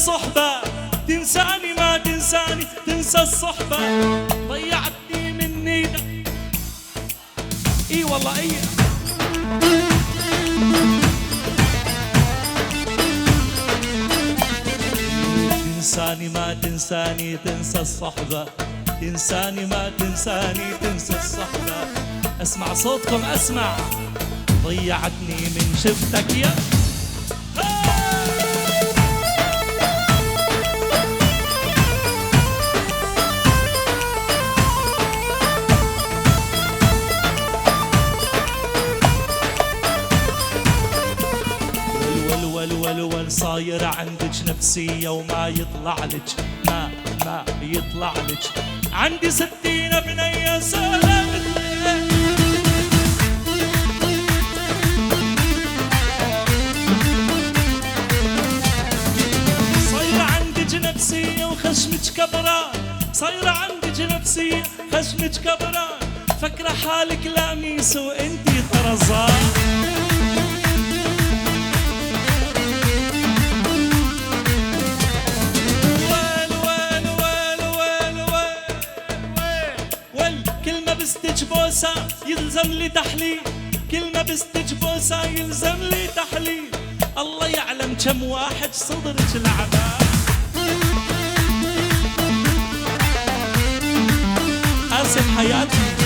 الصحبة، تنساني ما تنساني، تنسى الصحبة، ضيعتني مني. اي والله اي. تنساني ما تنساني، تنسى الصحبة، تنساني ما تنساني، تنسى الصحبة. اسمع صوتكم اسمع. ضيعتني من شفتك يا ول صاير عندك نفسية وما يطلع لك، ما يطلع لك. عندي 60 بنية سهلة مثلك، صايرة عندك نفسية وخشمك كبران، صايرة عندك نفسية خشمك كبران، فكرة حالك لاميس وانتي طرزان. بستج بوسة يلزم لي تحليل، كلمة بستج بوسة يلزم لي تحليل. الله يعلم كم واحد صدرك العباء. آسف حياتي.